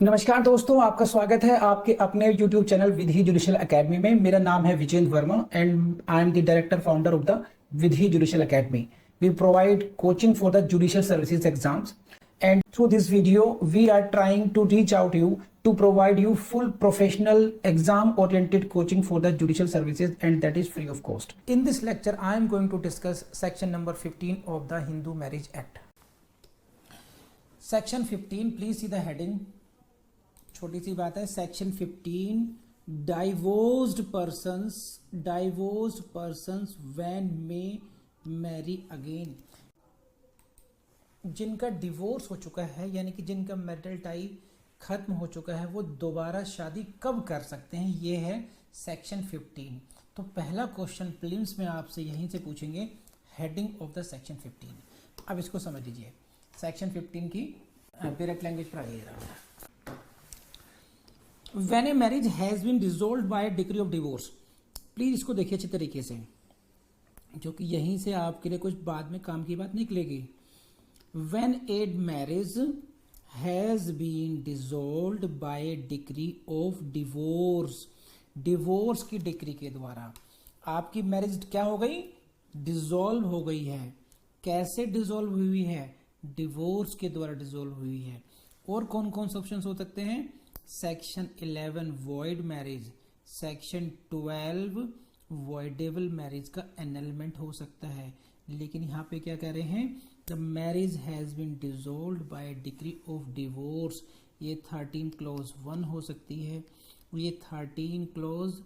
नमस्कार दोस्तों, आपका स्वागत है आपके अपने YouTube channel Vidhi judicial academy में। मेरा नाम है Vijendra Verma and I am the director founder of the Vidhi judicial academy. We provide coaching for the judicial services exams and through this video we are trying to reach out you to provide you full professional exam oriented coaching for the judicial services, and that is free of cost. In this lecture I am going to discuss section number 15 of the Hindu Marriage Act. Section 15, please see the heading. छोटी सी बात है। Section 15, divorced persons when may marry again. जिनका divorce हो चुका है यानी कि जिनका मैरिटल टाई खत्म हो चुका है वो दोबारा शादी कब कर सकते हैं, ये है सेक्शन 15। तो पहला क्वेश्चन प्रीलिम्स में आपसे यहीं से पूछेंगे, हेडिंग ऑफ द सेक्शन 15। अब इसको समझ लीजिए। सेक्शन 15 की डायरेक्ट लैंग्वेज पर आइएगा। When a marriage has been dissolved by a decree of divorce, please इसको देखिए अच्छे तरीके से, जो कि यहीं से आपके लिए कुछ बाद में काम की बात निकलेगी। When a marriage has been dissolved by a decree of divorce, divorce की डिक्री के द्वारा आपकी मैरिज क्या हो गई, डिसॉल्व हो गई है। कैसे डिसॉल्व हुई है, डिवोर्स के द्वारा डिसॉल्व हुई है। और कौन कौन से ऑप्शन हो सकते हैं, section 11 void marriage, section 12 voidable marriage का एनलमेंट हो सकता है। लेकिन यहाँ पे क्या कह रहे हैं, the marriage has been dissolved by decree of divorce. ये 13 क्लॉज 1 हो सकती है, ये 13 क्लॉज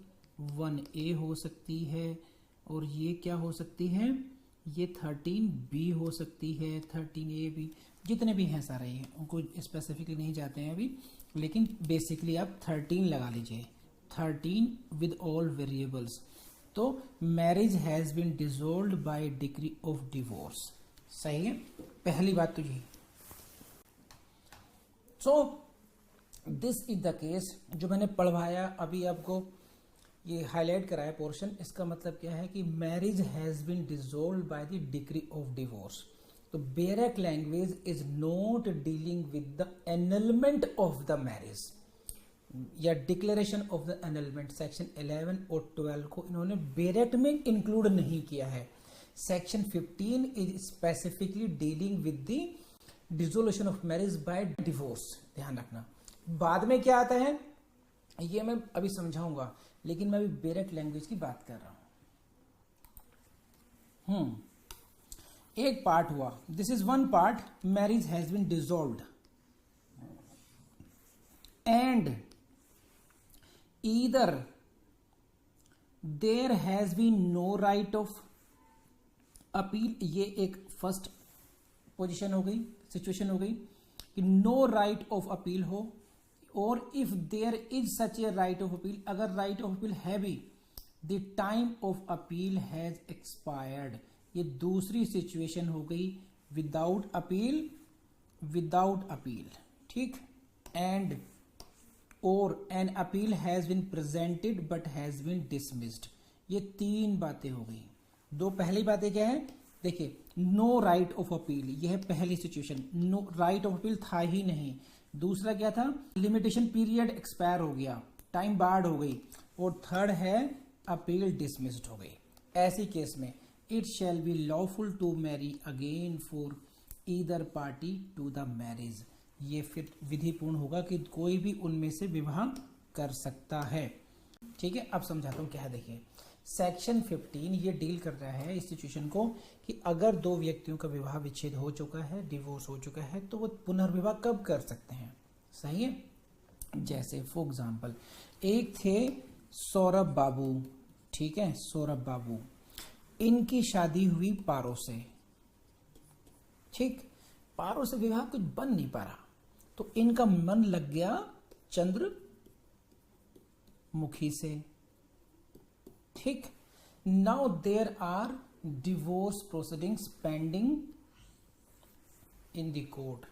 1A हो सकती है, और ये क्या हो सकती है, ये 13B हो सकती है, 13A भी, जितने भी हैं सारे हैं, उनको स्पेसिफिकली नहीं जाते हैं अभी, लेकिन बेसिकली आप 13 लगा लीजिए, 13 विद ऑल वेरिएबल्स। तो marriage has been dissolved by decree of divorce, सही है। पहली बात तो यही। So this is the case, जो मैंने पढ़वाया अभी आपको, ये हाईलाइट कराया पोर्शन, इसका मतलब क्या है कि marriage has been dissolved by the decree of divorce. तो bare language is not dealing with the annulment of the marriage या declaration of the annulment. Section 11 और 12 को इन्होंने बेरेक्ट में इंक्लूड नहीं किया है। Section 15 is specifically dealing with the dissolution of marriage by divorce. ध्यान रखना, बाद में क्या आता है ये मैं अभी समझाऊंगा, लेकिन मैं अभी बेरेक्ट लैंग्वेज की बात कर रहा हूं। एक पार्ट हुआ, this is one part, marriage has been dissolved and either there has been no right of appeal. ये एक फर्स्ट पोजीशन हो गई, सिचुएशन हो गई कि नो राइट ऑफ अपील हो, और if there is such a right of appeal, अगर राइट ऑफ अपील है भी, the time of appeal has expired. ये दूसरी सिचुएशन हो गई, विदाउट अपील, ठीक। And or an appeal has been presented but has been dismissed. ये तीन बातें हो गई। दो पहली बातें क्या है, देखिए, नो राइट ऑफ अपील, यह है पहली situation, no right of appeal था ही नहीं। दूसरा क्या था, लिमिटेशन पीरियड एक्सपायर हो गया, टाइम बार्ड हो गई, और थर्ड है अपील डिसमिस्ड हो गई। ऐसी केस में it shall be lawful to marry again for either party to the marriage. ये फिर विधिपूर्ण होगा कि कोई भी उनमें से विवाह कर सकता है, ठीक है। अब समझाता हूं क्या है, देखिए सेक्शन 15 ये डील कर रहा है इस सिचुएशन को कि अगर दो व्यक्तियों का विवाह विच्छेद हो चुका है, डिवोर्स हो चुका है, तो वो पुनर्विवाह कब कर सकते हैं, सही है। जैसे फॉर एग्जाम्पल, एक थे सौरभ बाबू, ठीक है, सौरभ बाबू, इनकी शादी हुई पारो से, ठीक। पारो से विवाह कुछ बन नहीं पा रहा, तो इनका मन लग गया चंद्रमुखी से, ठीक। Now there are divorce proceedings pending in the court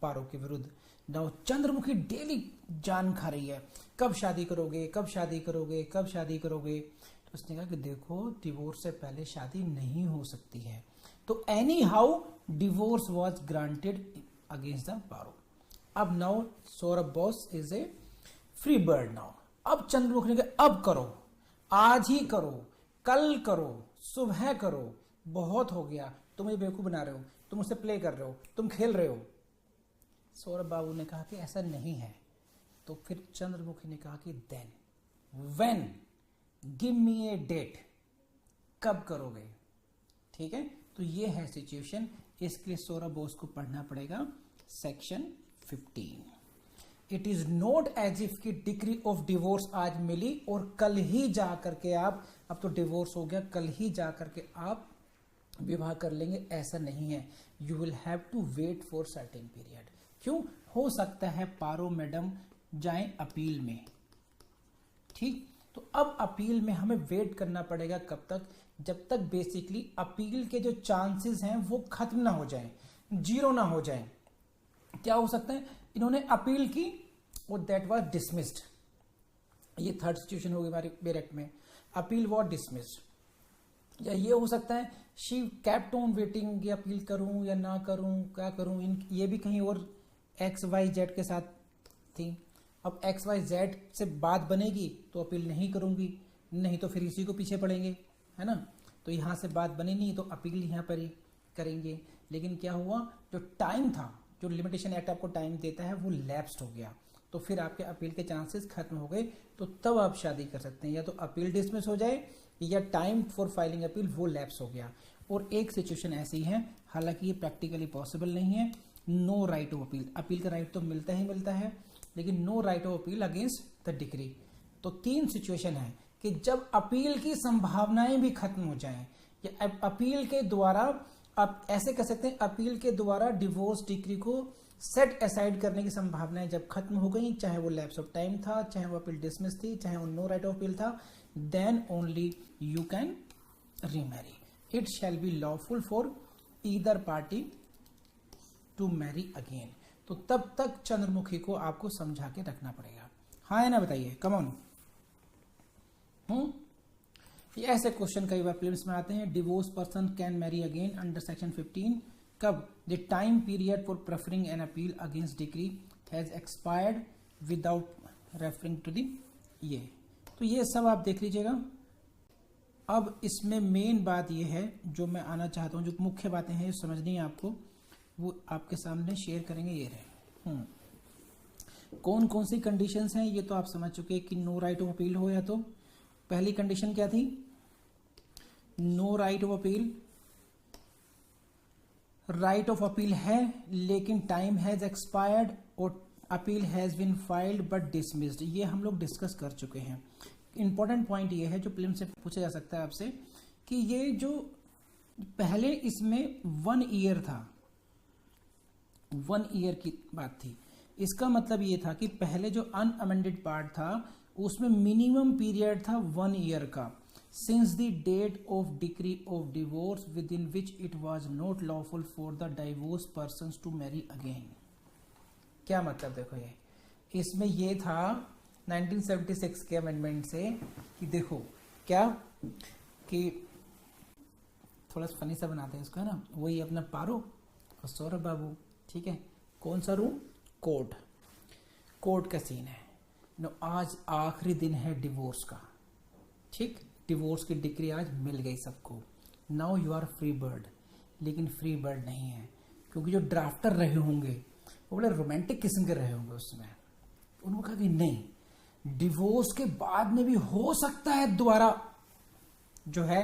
Paro के विरुद्ध। नाउ चंद्रमुखी डेली जान खा रही है, कब शादी करोगे, कब शादी करोगे, कब शादी करोगे। तो उसने कहा कि देखो, डिवोर्स से पहले शादी नहीं हो सकती है। तो anyhow divorce was granted against the Paro. अब now Saurabh Bose is a free bird now. अब चंद्रमुखी ने कहा अब करो, आज ही करो, कल करो, सुबह करो, बहुत हो गया, तुम मुझे बेवकूफ बना रहे हो, तुम मुझसे प्ले कर रहे हो, तुम खेल रहे हो। सौरभ बाबू ने कहा कि ऐसा नहीं है। तो फिर चंद्रमुखी ने कहा कि then when, give me a date, कब करोगे। ठीक है, तो ये है सिचुएशन। इसके लिए सौरभ बोस को पढ़ना पड़ेगा section 15। It is not as if की डिग्री ऑफ डिवोर्स आज मिली और कल ही जा करके आप, अब तो डिवोर्स हो गया, कल ही जा करके आप विवाह कर लेंगे, ऐसा नहीं है। You will have to wait for certain period. क्यों? हो सकता है पारो मैडम जाएं अपील में। ठीक, तो अब अपील में हमें वेट करना पड़ेगा कब तक? जब तक बेसिकली अपील के जो चांसेस हैं वो खत्म ना हो जाएं, जीरो ना हो जाएं। क्या हो सकता है? इन्होंने अपील की और दैट वाज डिसमिस्ड। ये थर्ड सिचुएशन होगी हमारे बेरेक्ट में, अपील वाज डिसमिस्ड। या ये हो सकता है शी केप्ट ऑन वेटिंग, या अपील करूं या ना करूं, क्या करूं, ये भी कहीं और XYZ के साथ थी। अब XYZ से बात बनेगी तो अपील नहीं करूंगी, नहीं तो फिर इसी को पीछे पड़ेंगे, है ना। तो यहां से बात बनी नहीं तो अपील यहां पर ही करेंगे। लेकिन क्या हुआ, जो टाइम था, जो लिमिटेशन एक्ट आपको टाइम देता है, वो लैप्स्ड हो गया, तो फिर आपके अपील के चांसेस खत्म हो गए। तो तब आप शादी कर सकते हैं, या तो अपील डिसमिस हो जाए या टाइम फॉर फाइलिंग अपील वो लैप्स हो गया। और एक सिचुएशन ऐसी है, हालांकि ये प्रैक्टिकली पॉसिबल नहीं है, no right of appeal. Appeal का राइट तो मिलता ही मिलता है, लेकिन no right of appeal against the decree. तो तीन सिचुएशन है कि जब अपील की संभावनाएं भी खत्म हो जाएं, या अपील के द्वारा, आप ऐसे कह सकते हैं, अपील के द्वारा डिवोर्स डिग्री को सेट असाइड करने की संभावनाएं जब खत्म हो गई, चाहे वो लैप्स ऑफ टाइम था, चाहे वो अपील डिसमिस थी, चाहे वो नो राइट ऑफ अपील था, then only you can remarry. It shall be lawful for either party to marry again. तो तब तक चंद्रमुखी को आपको समझा के रखना पड़ेगा। हाँ है ना, बताइए, कम ऑन। ये ऐसे क्वेश्चन कई बार प्रीलिम्स में आते हैं। Divorce person can marry again under section 15 कब? The time period for preferring an appeal against decree has expired without referring to the. ये तो ये सब आप देख लीजिएगा। अब इसमें मेन बात ये है जो मैं आना चाहता हूं, जो मुख्य बातें हैं समझनी है आपको, वो आपके सामने शेयर करेंगे। ये रहे कौन कौन सी कंडीशंस हैं, ये तो आप समझ चुके हैं कि नो राइट ऑफ अपील हो। या तो पहली कंडीशन क्या थी? No right of appeal. Right of appeal है लेकिन टाइम हैज एक्सपायर्ड और appeal has been filed but dismissed. ये हम लोग डिस्कस कर चुके हैं। इंपॉर्टेंट पॉइंट ये है जो प्रीलिम्स से पूछा जा सकता है आपसे, कि ये जो पहले इसमें 1 ईयर था, 1 ईयर की बात थी। इसका मतलब ये था कि पहले जो अनअमेंडेड पार्ट था उसमें मिनिमम पीरियड था 1 ईयर का, since the date of decree of divorce within which it was not lawful for the divorce persons to marry again. क्या मतलब? देखो ये इसमें ये था 1976 के अमेंडमेंट से कि देखो क्या, कि थोड़ा सा फनी सा बनाते हैं इसको, है ना, वही अपना पारो और सौरभ बाबू। ठीक है, कौन सा रूम? कोर्ट का सीन है। नो, आज आखिरी दिन है डिवोर्स का। ठीक, डिवोर्स की डिग्री आज मिल गई सबको। Now you are free bird. लेकिन फ्री बर्ड नहीं है, क्योंकि जो ड्राफ्टर रहे होंगे वो बड़े रोमांटिक किस्म के रहे होंगे उसमें। उन्होंने कहा कि नहीं, डिवोर्स के बाद में भी हो सकता है दोबारा जो है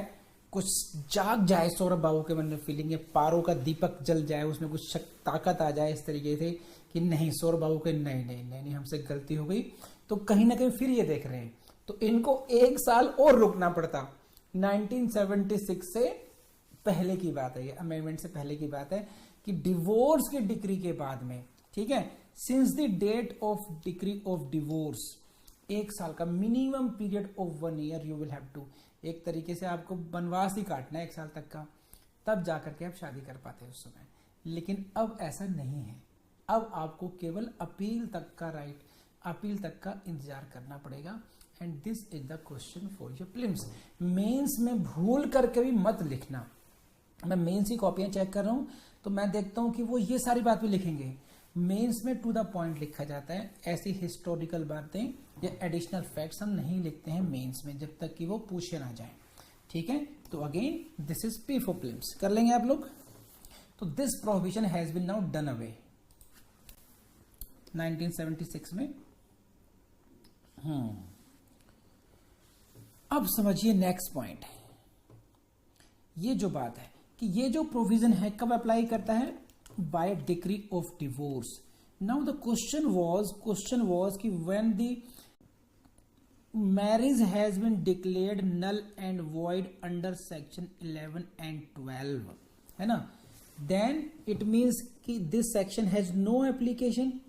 कुछ जाग जाए सौरभ बाबू के मन में, फीलिंग है, पारो का दीपक जल जाए, उसमें कुछ ताकत आ जाए इस तरीके से कि नहीं, सौरभ बाबू के नहीं नहीं नहीं नहीं हमसे गलती हो गई। तो कहीं ना कहीं फिर ये देख रहे हैं, तो इनको 1 साल और रुकना पड़ता। 1976 से पहले की बात है, ये अमेंडमेंट से पहले की बात है कि डिवोर्स की डिग्री के बाद में, ठीक है, since the date of decree of divorce, 1 साल का minimum period of 1 year you will have to, एक तरीके से आपको वनवास ही काटना है 1 साल तक का, तब जाकर के आप शादी कर पाते हैं उस समय। लेकिन अब ऐसा नहीं है, अब आपको केवल अपील तक का राइट, अपील तक का इंतजार करना पड़ेगा। And this is the question for your prelims. Mains में भूल करके भी मत लिखना। मैं मेंस की कॉपियां चेक कर रहा हूं तो मैं देखता हूं कि वो ये सारी बात भी लिखेंगे, मेंस में टू द पॉइंट लिखा जाता है, ऐसी हिस्टोरिकल बातें या एडिशनल फैक्ट्स हम नहीं लिखते हैं मेंस में जब तक कि वो पूछे ना जाए, ठीक है। तो again this is P for prelims, कर लेंगे आप लोग। तो this prohibition has been now done away 1976 में। अब समझिए नेक्स्ट पॉइंट, ये जो बात है कि ये जो प्रोविजन है कब अप्लाई करता है, by decree of divorce. Now the question was कि when the marriage has been declared null and void under section 11 and 12, है ना, देन इट मीन्स कि this section has no application.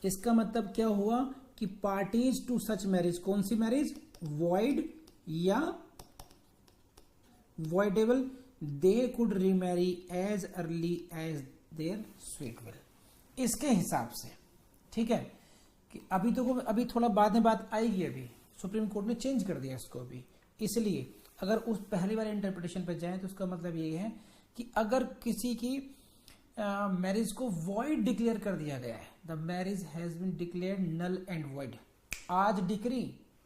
इसका मतलब क्या हुआ कि पार्टीज टू सच मैरिज, कौन सी मैरिज, वॉइड या voidable, they could remarry as early as their sweet will। इसके हिसाब से, ठीक है, कि अभी थोड़ा बाद में बात आएगी, अभी सुप्रीम कोर्ट ने चेंज कर दिया इसको अभी, इसलिए अगर उस पहली बार इंटरप्रिटेशन पर जाएं तो उसका मतलब ये है कि अगर किसी की मैरिज को वॉइड डिक्लेयर कर दिया गया है, the marriage has been declared null and void, आज डिक्री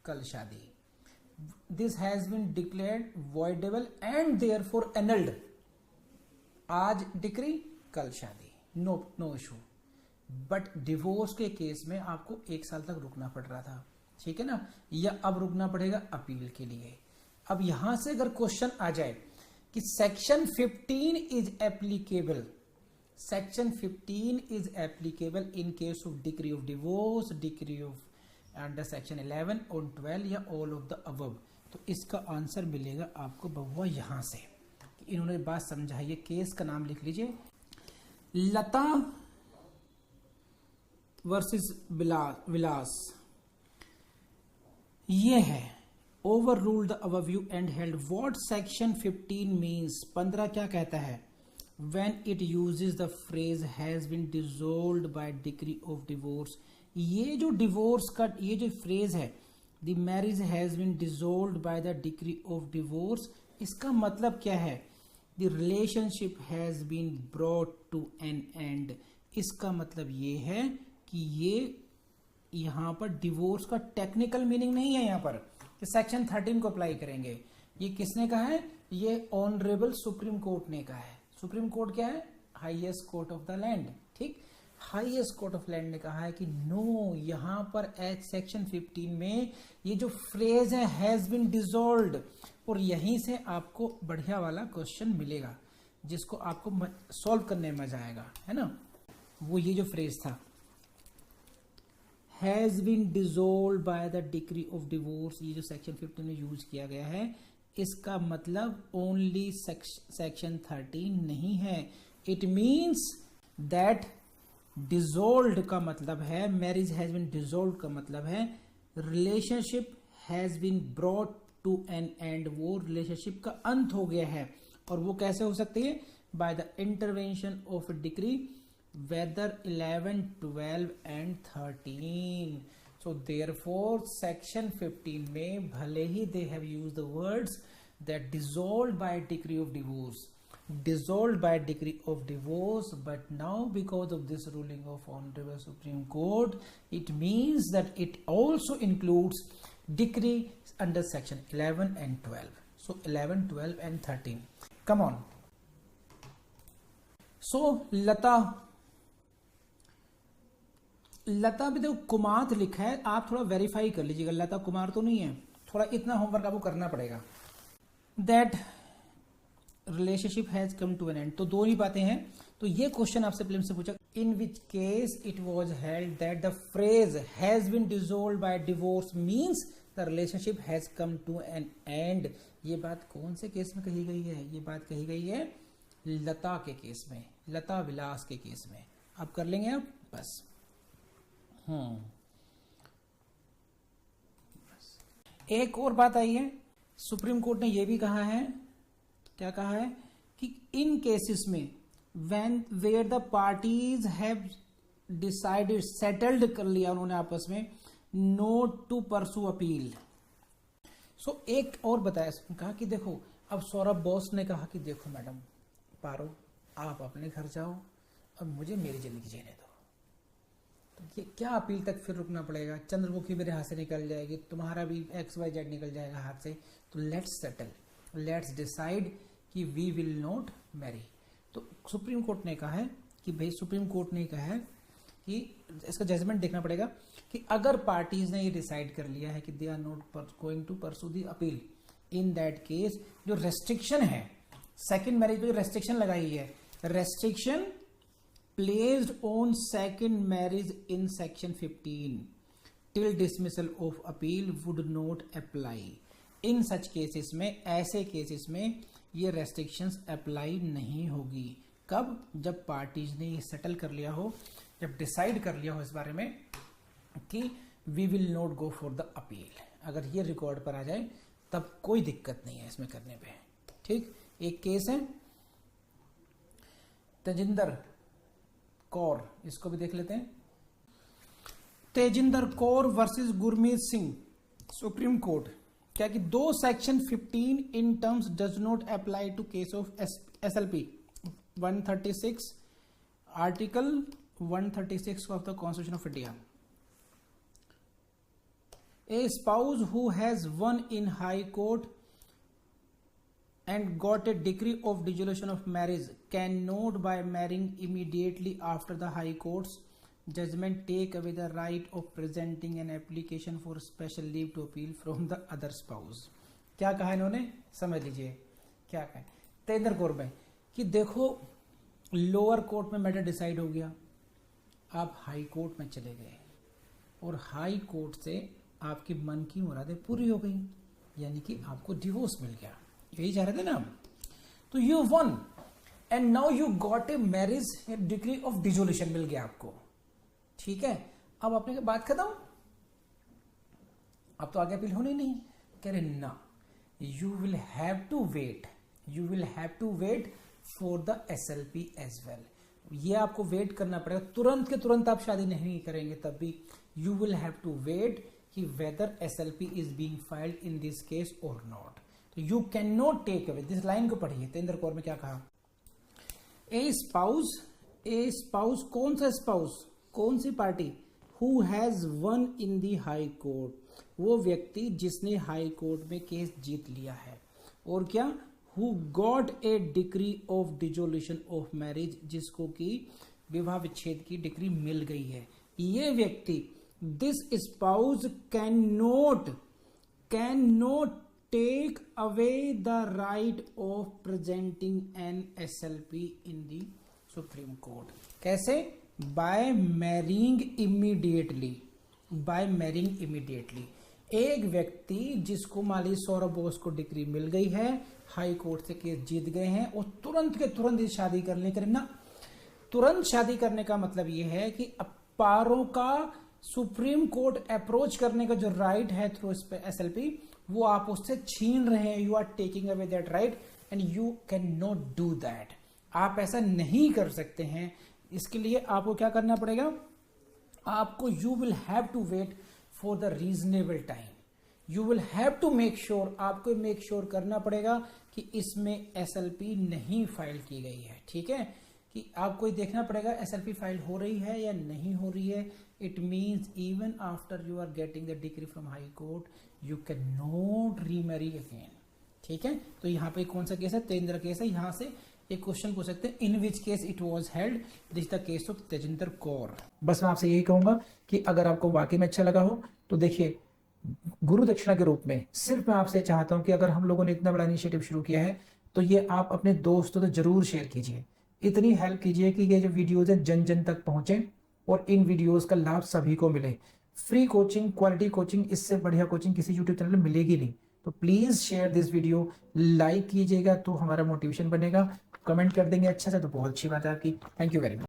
कल शादी, this has been declared voidable and therefore annulled, आज डिक्री कल शादी, नो इशू। बट डिवोर्स के केस में आपको 1 साल तक रुकना पड़ रहा था, ठीक है ना, या अब रुकना पड़ेगा अपील के लिए। अब यहां से अगर क्वेश्चन आ जाए कि section 15 is applicable, section 15 is applicable in case of decree of divorce, decree of under section 11 और 12 या ऑल ऑफ द अबव, तो इसका आंसर मिलेगा आपको बबुआ यहां से। इन्होंने बात समझाई है, केस का नाम लिख लीजिए, लता वर्सेस विलास, ये है overruled the above view and held what section 15 means, 15 क्या कहता है, when it uses the phrase has been dissolved by decree of divorce. ये जो डिवोर्स का ये जो फ्रेज है, the marriage has been dissolved by the decree of divorce, इसका मतलब क्या है, the relationship has been brought to an end. इसका मतलब ये है कि ये यहां पर डिवोर्स का टेक्निकल मीनिंग नहीं है, यहां पर कि सेक्शन 13 को अप्लाई करेंगे। ये किसने कहा है, ये ऑनरेबल सुप्रीम कोर्ट ने कहा है। सुप्रीम कोर्ट क्या है, highest court of the land, ठीक, हाईएस्ट कोर्ट ऑफ लैंड ने कहा है कि नो, यहां पर एच सेक्शन 15 में ये जो फ्रेज है हैज बीन डिसॉल्व्ड, और यहीं से आपको बढ़िया वाला क्वेश्चन मिलेगा जिसको आपको सॉल्व करने में मजा आएगा, है ना। वो ये जो फ्रेज था has been dissolved by the decree of divorce, ये जो सेक्शन 15 में यूज किया गया है, इसका मतलब ओनली सेक्शन 13 नहीं है। इट मीन्स दैट डिसॉल्व्ड का मतलब है, मैरिज हैज बीन डिसॉल्व्ड का मतलब है relationship has been brought to an end, वो रिलेशनशिप का अंत हो गया है। और वो कैसे हो सकती है, by the intervention of decree whether 11, 12 and 13. So therefore section 15 में भले ही they have used the words that dissolved by decree of divorce, dissolved by decree of divorce, but now because of this ruling of Honorable Supreme Court, it means that it also includes decree under section 11 and 12. So 11, 12 and 13. Come on. So लता भी देखो कुमार लिखा है, आप थोड़ा verify कर लीजिएगा, लता कुमार तो नहीं है, थोड़ा इतना होमवर्क आपको करना पड़ेगा। That relationship has come to an end, तो दो ही बातें हैं। तो ये क्वेश्चन आपसे प्रीलिम से पूछा, in which case it was held that the phrase has been dissolved by divorce means the relationship has come to an end. ये बात कौन से केस में कही गई है, ये बात कही गई है लता के केस में, लता विलास के केस में। आप कर लेंगे आप बस। एक और बात आई है, सुप्रीम कोर्ट ने यह भी कहा है, क्या कहा है कि इन केसेस में when where the parties have decided, settled कर लिया उन्होंने आपस में, not to pursue appeal. So एक और बताया, कहा कि देखो, अब सौरभ बोस ने कहा कि देखो मैडम पारो, आप अपने घर जाओ, अब मुझे मेरी जिंदगी जीने दो, तो ये क्या अपील तक फिर रुकना पड़ेगा? चंद्रमुखी मेरे हाथ से निकल जाएगी, तुम्हारा भी XYZ निकल जाएगा हाथ से, तो लेट्स सेटल, लेट्स डिसाइड कि वी विल नॉट मैरी। तो सुप्रीम कोर्ट ने कहा है कि भाई, सुप्रीम कोर्ट ने कहा है कि इसका जजमेंट देखना पड़ेगा कि अगर पार्टीज ने ये डिसाइड कर लिया है कि they are not going to pursue the appeal, in that case जो रेस्ट्रिक्शन है सेकंड मैरिज पे, जो रेस्ट्रिक्शन लगाई है, restriction placed on second marriage in section 15 till dismissal of appeal would not apply. In such cases में, ऐसे cases में ये रेस्ट्रिक्शंस अप्लाई नहीं होगी। कब? जब पार्टीज ने ये सेटल कर लिया हो, जब डिसाइड कर लिया हो इस बारे में कि we will not go for the appeal. अगर ये रिकॉर्ड पर आ जाए तब कोई दिक्कत नहीं है इसमें करने पे। ठीक, एक केस है तेजिंदर कौर, इसको भी देख लेते हैं। Tejinder Kaur versus Gurmeet Singh, supreme court, क्या कि दो section 15 in terms does not apply to case of SLP 136 article 136 of the Constitution of India. A spouse who has won in High Court and got a decree of dissolution of marriage cannot, by marrying immediately after the High Court's judgment, take away the right of presenting an application for special leave to appeal from the other spouse. क्या कहा इन्होंने? समझ लीजिए क्या कहा तेंदर कौर में कि देखो, लोअर कोर्ट में मैटर डिसाइड हो गया, आप हाई कोर्ट में चले गए और हाई कोर्ट से आपकी मन की मुरादें पूरी हो गई, यानी कि आपको डिवोर्स मिल गया, यही चाह रहे थे ना हम। तो you won and now you got a marriage decree of dissolution मिल गया आपको, ठीक है। अब अपने बात खत्म, अब तो आगे अपील होनी नहीं। कह रहे ना, you will have to wait, you will have to wait for the SLP as well. ये आपको वेट करना पड़ेगा, तुरंत के तुरंत आप शादी नहीं करेंगे तब भी you will have to wait कि whether SLP is being filed in this case और नॉट। तो you can not take away, this line को पढ़िए, तेंद्र कौर में क्या कहा। ए स्पाउस, कौन सा स्पाउस, कौन सी party, who has won in the high court, वो व्यक्ति जिसने हाई कोर्ट में केस जीत लिया है, और क्या, who got a decree of dissolution of marriage, जिसको कि विवाह विच्छेद की डिक्री मिल गई है, ये व्यक्ति, this spouse can not take away the right of presenting an SLP in the supreme court. कैसे? By marrying immediately, by marrying immediately. एक व्यक्ति जिसको मान लीजिए सौरभ बोस को डिक्री मिल गई है, हाई कोर्ट से केस जीत गए हैं, और तुरंत के तुरंत ये शादी करने करें ना। तुरंत शादी करने का मतलब ये है कि अब पारों का सुप्रीम कोर्ट अप्रोच करने का जो राइट है थ्रू SLP, वो आप उससे छीन रहे हैं। You are taking away that right and you can not do that. आप ऐसा नहीं कर सकते हैं। इसके लिए आपको क्या करना पड़ेगा, आपको you will have to wait for the reasonable time, you will have to make sure, आपको मेक श्योर करना पड़ेगा कि इसमें SLP नहीं फाइल की गई है, ठीक है, कि आपको देखना पड़ेगा SLP फाइल हो रही है या नहीं हो रही है। It means even after you are getting the decree from high court you can not remarry again, ठीक है। तो यहाँ पे कौन सा केस है, तेंद्र केस है। यहाँ से एक क्वेश्चन पूछ सकते हैं, in which case it was held, this the case of Tejinder Kaur. बस मैं आपसे यही कहूंगा कि अगर आपको वाकई में अच्छा लगा हो तो देखिए, गुरु दक्षिणा के रूप में सिर्फ मैं आपसे चाहता हूं कि अगर हम लोगों ने इतना बड़ा इनिशिएटिव शुरू किया है तो ये आप अपने दोस्तों तो जरूर शेयर कीजिए, इतनी हेल्प कीजिए कि ये जो वीडियोज है जन जन तक पहुंचे और इन वीडियोज का लाभ सभी को मिले। फ्री कोचिंग, क्वालिटी कोचिंग, इससे बढ़िया कोचिंग किसी यूट्यूब चैनल में मिलेगी नहीं। तो please share this video, like कीजिएगा तो हमारा मोटिवेशन बनेगा, कमेंट कर देंगे अच्छा से तो बहुत अच्छी बात है आपकी। Thank you very much.